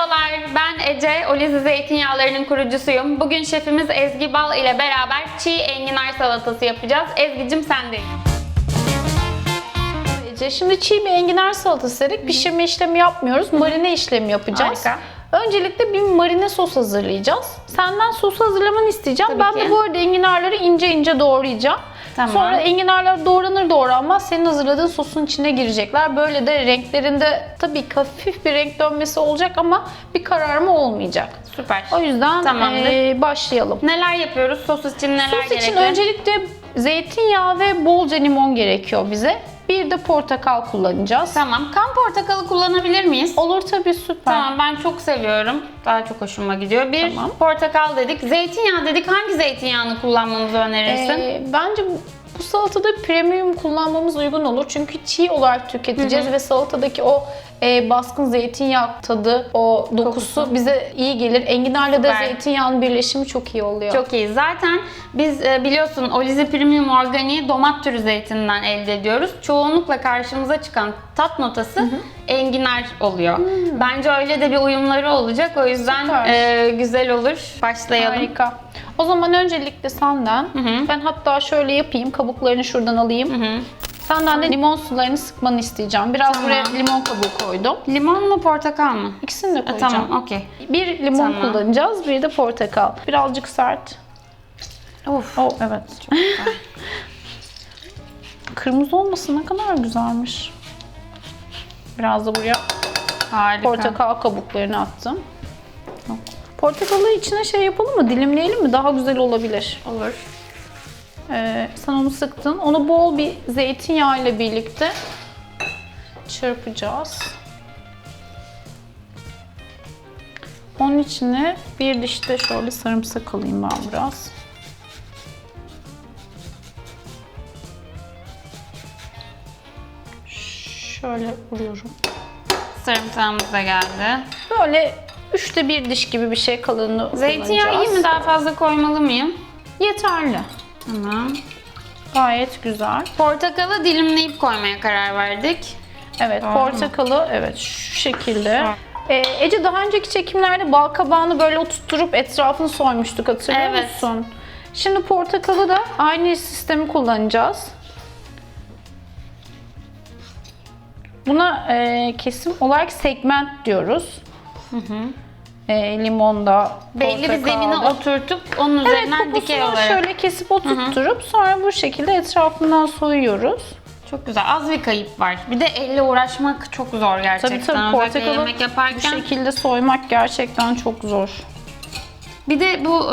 Merhabalar, ben Ece, Olizi Zeytinyağları'nın kurucusuyum. Bugün şefimiz Ezgi Bal ile beraber çiğ enginar salatası yapacağız. Ezgi'cim sendeyiz. Ece, şimdi çiğ bir enginar salatası dedik. Pişirme işlemi yapmıyoruz, marine işlemi yapacağız. Harika. Öncelikle bir marine sos hazırlayacağız. Senden sosu hazırlamanı isteyeceğim. Tabii Ben ki. de bu arada enginarları ince ince doğrayacağım. Tamam. Sonra enginarlar doğranır doğranmaz senin hazırladığın sosun içine girecekler. Böyle de renklerinde tabii ki hafif bir renk dönmesi olacak ama bir kararma olmayacak. Süper. O yüzden Tamamdır. başlayalım. Neler yapıyoruz? Sos için neler Sos gerekli? için öncelikle zeytinyağı ve bolca limon gerekiyor bize. Bir de portakal kullanacağız. Tamam. Kan portakalı kullanabilir miyiz? Olur tabii, süper. Tamam, ben çok seviyorum. Daha çok hoşuma gidiyor. Bir Tamam. portakal dedik. Zeytinyağı dedik. Hangi zeytinyağını kullanmamızı önerirsin? Bence bu salatada premium kullanmamız uygun olur. Çünkü çiğ olarak tüketeceğiz ve salatadaki o baskın zeytinyağı tadı, o dokusu bize iyi gelir. Enginarla da Süper. zeytinyağının birleşimi çok iyi oluyor. Çok iyi. Zaten biz biliyorsun Olizi Premium Organiği domat türü zeytinden elde ediyoruz. Çoğunlukla karşımıza çıkan tat notası enginar oluyor. Bence öyle de bir uyumları olacak. O yüzden Süper. güzel olur. Başlayalım. Harika. O zaman öncelikle senden, hı. ben hatta şöyle yapayım, kabuklarını şuradan alayım. Senden de limon sularını sıkmanı isteyeceğim. Biraz Tamam. buraya limon kabuğu koydum. Limon mu portakal mı? İkisini de koyacağım. Tamam, okey. Bir limon Tamam. kullanacağız, bir de portakal. Birazcık sert. Of. Oh evet. Kırmızı olması ne kadar güzelmiş. Biraz da buraya Harika. portakal kabuklarını attım. Portakalı içine şey yapalım mı? Dilimleyelim mi? Daha güzel olabilir. Olur. Sen onu sıktın. Onu bol bir zeytinyağı ile birlikte çırpacağız. Onun içine bir diş de şöyle sarımsak alayım ben biraz. Şöyle vuruyorum. Sarımsağımız da geldi. Böyle 1/3 diş gibi bir şey kalınlığı Zeytinyağı iyi kullanacağız. mi? Daha fazla koymalı mıyım? Yeterli. Tamam. Gayet güzel. Portakalı dilimleyip koymaya karar verdik. Evet, Doğru portakalı evet şu şekilde. Ece, daha önceki çekimlerde bal kabağını böyle oturtturup etrafını soymuştuk, hatırlıyor Evet. musun? Şimdi portakalı da aynı sistemi kullanacağız. Buna kesim olarak segment diyoruz. Limonda, Belli bir portakalda. zemine oturtup onun Evet, üzerinden dikey kokusunu olarak. şöyle kesip oturtturup sonra bu şekilde etrafından soyuyoruz. Çok güzel. Az bir kayıp var. Bir de elle uğraşmak çok zor gerçekten. Tabii Özellikle portakalı yemek bu yaparken. şekilde soymak gerçekten çok zor. Bir de bu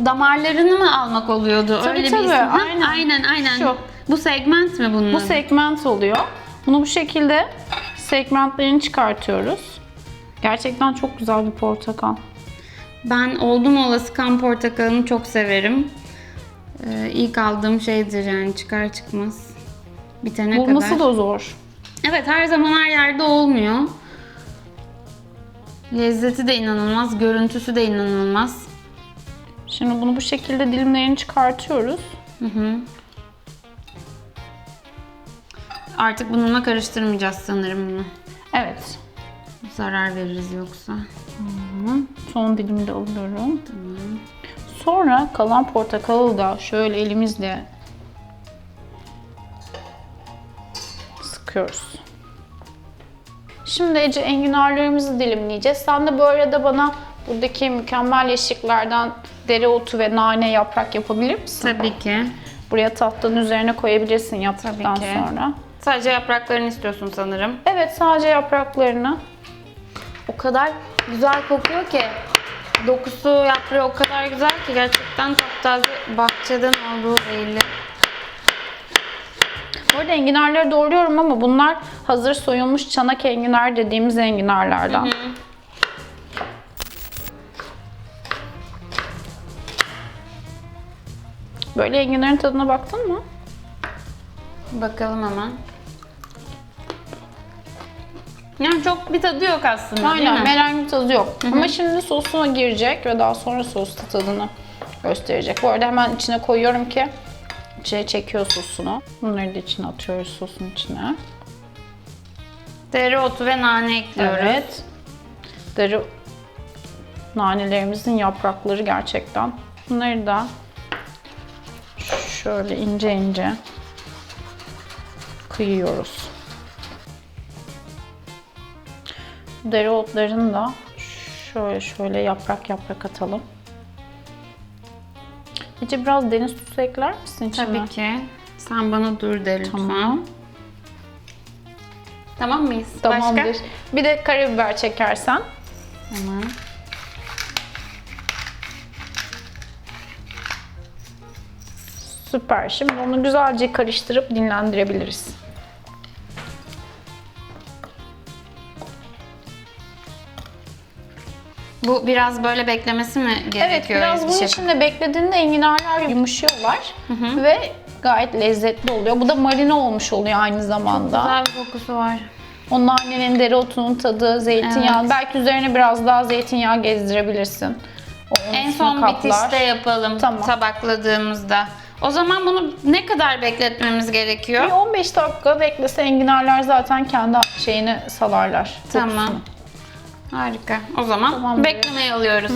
damarlarını mı almak oluyordu? Tabii, Öyle bir tabii. isim. Ha, Aynen. aynen. Şu. Bu segment mi bunun? Bu adı? segment oluyor. Bunu bu şekilde segmentlerini çıkartıyoruz. Gerçekten çok güzel bir portakal. Ben oldum olası kan portakalını çok severim. İlk aldığım şeydir yani çıkar çıkmaz. Bitene Bulması kadar. da zor. Evet, her zaman her yerde olmuyor. Lezzeti de inanılmaz, görüntüsü de inanılmaz. Şimdi bunu bu şekilde dilimlerini çıkartıyoruz. Artık bununla karıştırmayacağız sanırım bunu. Evet. Zarar veririz yoksa. Son dilimi de alıyorum. Sonra kalan portakalı da şöyle elimizle sıkıyoruz. Şimdi Ece, enginarlarımızı dilimleyeceğiz. Sen de bu arada bana buradaki mükemmel yeşilliklerden dereotu ve nane yaprak yapabilir misin? Tabii ki. Buraya tahtanın üzerine koyabilirsin yaptıktan Tabii ki. sonra. Sadece yapraklarını istiyorsun sanırım. Evet, sadece yapraklarını. O kadar güzel kokuyor ki. Dokusu, yaprağı o kadar güzel ki gerçekten taptaze bahçeden olduğu belli. Bu arada enginarları doğruyorum ama bunlar hazır soyulmuş çanak enginar dediğimiz enginarlardan. Böyle enginarın tadına baktın mı? Bakalım hemen. Yani çok bir tadı yok aslında, değil Aynen, mi? herhangi bir tadı yok. Ama şimdi sosuna girecek ve daha sonra sosta tadını gösterecek. Bu arada hemen içine koyuyorum ki içine çekiyor sosunu. Bunları da içine atıyoruz, sosun içine. Dereotu ve nane ekliyoruz. Evet. nanelerimizin yaprakları gerçekten. Bunları da şöyle ince ince kıyıyoruz. Dereotlarını da şöyle yaprak yaprak atalım. Ece biraz deniz tuzu ekler misin içine? Tabii ki. Sen bana dur de lütfen. Tamam. Tamam mıyız? Tamamdır. Başka? Bir de karabiber çekersen. Tamam. Süper. Şimdi onu güzelce karıştırıp dinlendirebiliriz. Bu biraz böyle beklemesi mi gerekiyor? Evet, biraz bunun Şefim? içinde beklediğinde enginarlar yumuşuyorlar ve gayet lezzetli oluyor. Bu da marine olmuş oluyor aynı zamanda. Güzel bir kokusu var. O nanenin, dereotunun tadı, zeytinyağı. Evet. Belki üzerine biraz daha zeytinyağı gezdirebilirsin. O onun En üstünü son kaplar. bitişte yapalım Tamam. tabakladığımızda. O zaman bunu ne kadar bekletmemiz gerekiyor? Bir 15 dakika beklese enginarlar zaten kendi şeyini salarlar. Tamam. kokusunu. Harika. O zaman Tamamdır. beklemeye alıyoruz.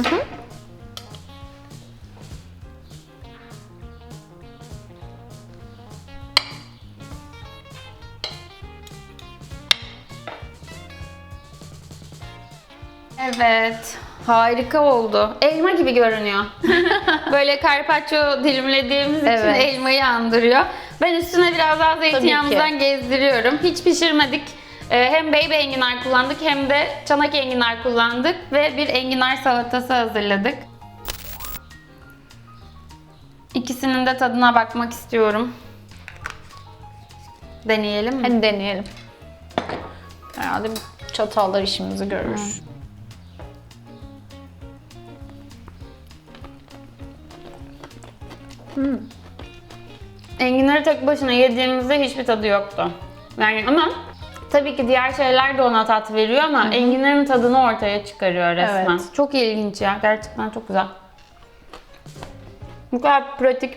Evet. Harika oldu. Elma gibi görünüyor. Böyle carpaccio dilimlediğimiz için Evet. elmayı andırıyor. Ben üstüne biraz daha zeytinyağımızdan gezdiriyorum. Hiç pişirmedik. Hem baby enginar kullandık hem de çanak enginar kullandık ve bir enginar salatası hazırladık. İkisinin de tadına bakmak istiyorum. Deneyelim mi? Hadi deneyelim. Herhalde bir çatallar işimizi görür. Enginarı tek başına yediğimizde hiçbir tadı yoktu. Yani ama tabii ki diğer şeyler de ona tat veriyor ama enginarın tadını ortaya çıkarıyor resmen. Evet. Çok ilginç ya. Gerçekten çok güzel. Bu kadar pratik.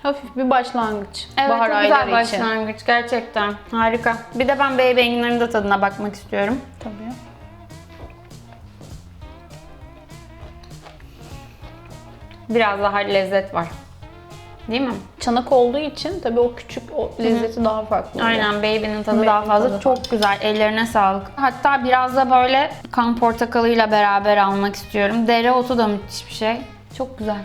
Hafif bir başlangıç. Evet, Bahar çok güzel ayları için. başlangıç. Gerçekten. Harika. Bir de ben baby enginarın da tadına bakmak istiyorum. Tabii. Biraz daha lezzet var. Değil mi? Çanak olduğu için tabii o küçük o lezzeti daha farklı oluyor. Aynen, baby'nin tadı Baby'nin daha fazla. tadı Çok güzel. Ellerine sağlık. Hatta biraz da böyle kan portakalıyla beraber almak istiyorum. Dereotu da müthiş bir şey. Çok güzel.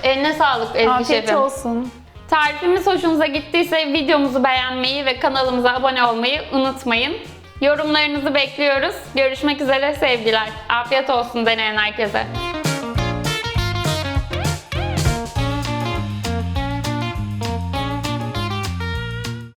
Eline sağlık Ezgi Afiyet Şefim. olsun. Tarifimiz hoşunuza gittiyse videomuzu beğenmeyi ve kanalımıza abone olmayı unutmayın. Yorumlarınızı bekliyoruz. Görüşmek üzere, sevgiler. Afiyet olsun deneyen herkese.